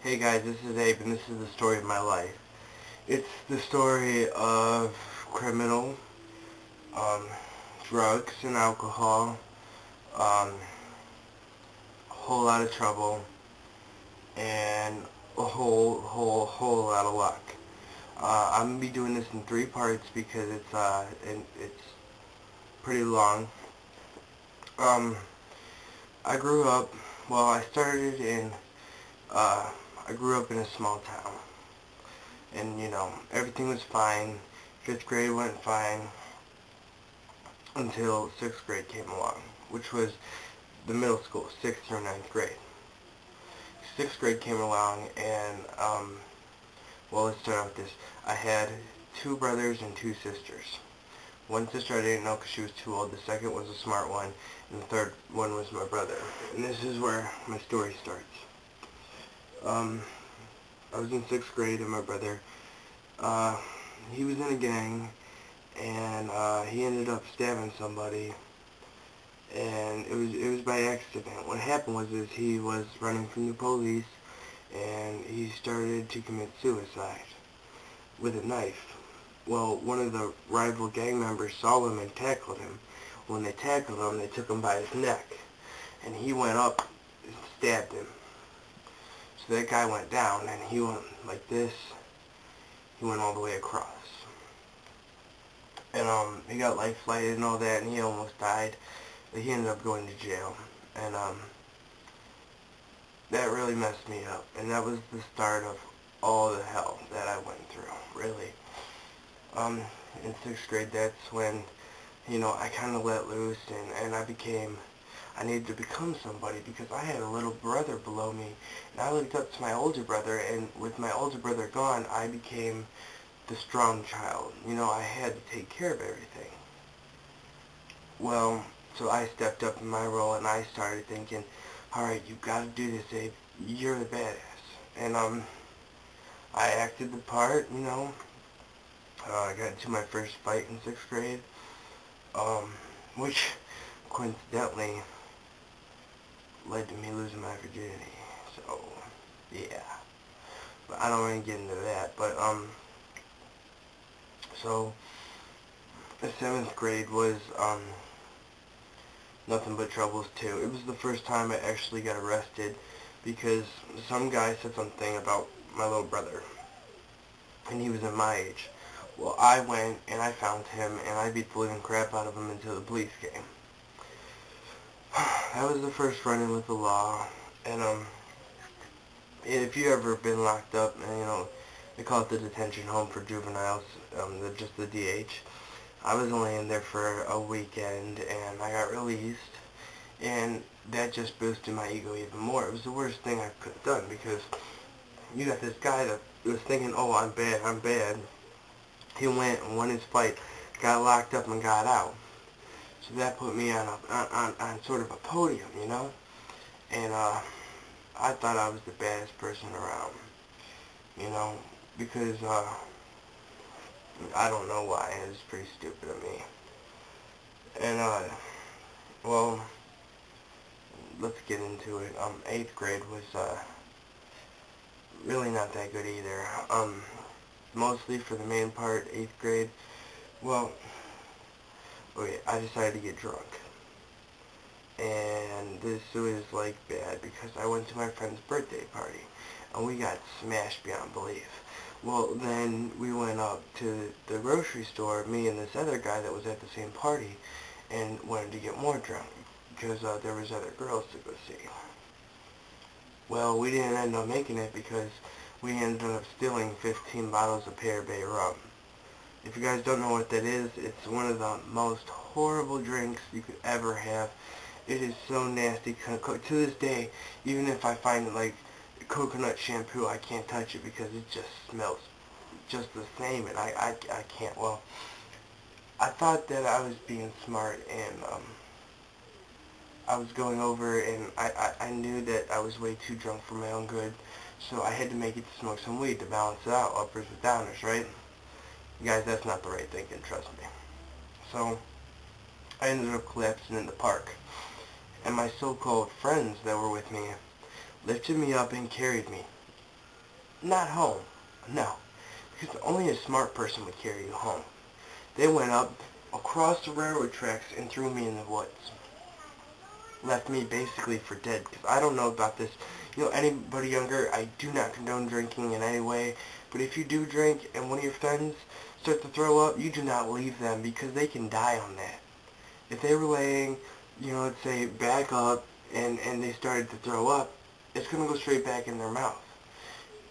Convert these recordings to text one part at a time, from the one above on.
Hey guys, this is Abe, and this is the story of my life. It's the story of criminal, um, drugs and alcohol, a whole lot of trouble, and a whole lot of luck. I'm gonna be doing this in 3 parts because it's pretty long. Um, I grew up. Well, I grew up in a small town. And everything was fine. 5th grade went fine until 6th grade came along, which was the middle school, 6th through 9th grade. 6th grade came along, and well, let's start out with this. I had 2 brothers and 2 sisters. One sister I didn't know because she was too old. The second was a smart one, and the third one was my brother. And this is where my story starts. I was in 6th grade, and my brother, he was in a gang, and he ended up stabbing somebody, and it was by accident. What happened was he was running from the police, and he started to commit suicide with a knife. Well, one of the rival gang members saw him and tackled him. When they tackled him, they took him by his neck, and he went up and stabbed him. So that guy went down, and he went like this. He went all the way across. And he got life flighted and all that, and he almost died. But he ended up going to jail. And that really messed me up. And that was the start of all the hell that I went through, really. In 6th grade, that's when, I kind of let loose, and I needed to become somebody because I had a little brother below me, and I looked up to my older brother, and with my older brother gone, I became the strong child. I had to take care of everything. Well, so I stepped up in my role, and I started thinking, alright, you gotta do this, Abe. You're the badass. And I acted the part. I got into my first fight in 6th grade, which coincidentally led to me losing my virginity. So, yeah. But I don't want to get into that. But, so the 7th grade was, nothing but troubles too. It was the first time I actually got arrested because some guy said something about my little brother, and he was in my age. Well, I went and I found him, and I beat the living crap out of him until the police came. That was the first run-in with the law, and if you ever been locked up, and they call it the detention home for juveniles, just the DH. I was only in there for a weekend, and I got released, and that just boosted my ego even more. It was the worst thing I could have done, because you got this guy that was thinking, oh, I'm bad. He went and won his fight, got locked up, and got out. So that put me on sort of a podium, and I thought I was the baddest person around, because I don't know why. It was pretty stupid of me. And, well, let's get into it. 8th grade was, really not that good either. Mostly for the main part, 8th grade, well, okay, I decided to get drunk. And this was, like, bad because I went to my friend's birthday party, and we got smashed beyond belief. Well, then we went up to the grocery store, me and this other guy that was at the same party, and wanted to get more drunk because there was other girls to go see. Well, we didn't end up making it because we ended up stealing 15 bottles of Pear Bay rum. If you guys don't know what that is, it's one of the most horrible drinks you could ever have. It is so nasty. To this day, even if I find, like, coconut shampoo, I can't touch it because it just smells just the same, and I can't. Well, I thought that I was being smart, and I was going over, and I knew that I was way too drunk for my own good, so I had to make it to smoke some weed to balance it out, uppers with downers, right? Guys, that's not the right thinking, trust me. So, I ended up collapsing in the park, and my so-called friends that were with me lifted me up and carried me. Not home. No. Because only a smart person would carry you home. They went up across the railroad tracks and threw me in the woods. Left me basically for dead. Because I don't know about this. You know, anybody younger, I do not condone drinking in any way. But if you do drink and one of your friends start to throw up, you do not leave them because they can die on that. If they were laying, you know, let's say back up and they started to throw up, it's going to go straight back in their mouth.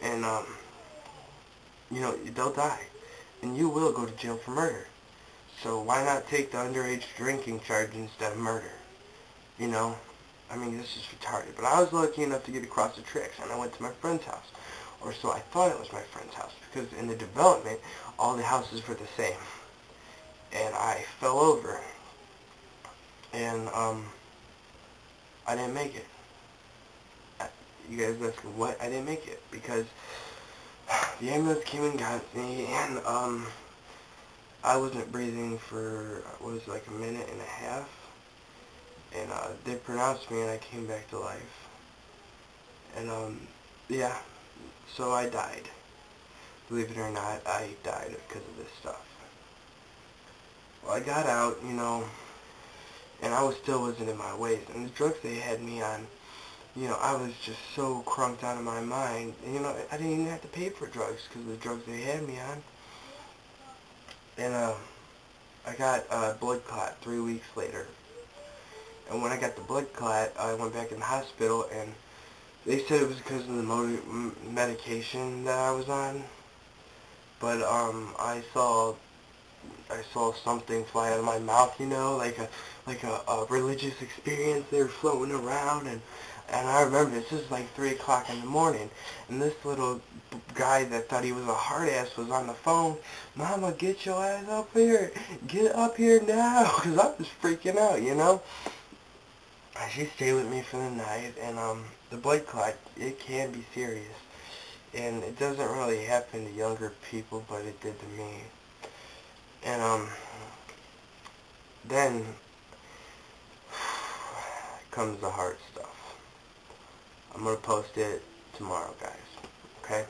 And, you know, they'll die. And you will go to jail for murder. So why not take the underage drinking charge instead of murder? You know? I mean, this is retarded. But I was lucky enough to get across the tracks, and I went to my friend's house. Or so I thought it was my friend's house. Because in the development, all the houses were the same. And I fell over. And, I didn't make it. You guys asking what? I didn't make it. Because the ambulance came and got me, and, I wasn't breathing for, what was it, like a minute and a half. And, they pronounced me and I came back to life. And, yeah. So I died. Believe it or not, I died because of this stuff. Well, I got out, you know, and I still wasn't in my ways. And the drugs they had me on, you know, I was just so crunked out of my mind. And, you know, I didn't even have to pay for drugs because of the drugs they had me on. And, I got a blood clot 3 weeks later. And when I got the blood clot, I went back in the hospital, and they said it was because of the medication that I was on. But, I saw something fly out of my mouth, you know, like a religious experience. They were floating around, and I remember this is like 3 o'clock in the morning, and this little guy that thought he was a hard ass was on the phone. Mama, get your ass up here. Get up here now, because I was freaking out, you know. She stayed with me for the night, and the blood clot, it can be serious. And it doesn't really happen to younger people, but it did to me. And, then comes the hard stuff. I'm going to post it tomorrow, guys. Okay?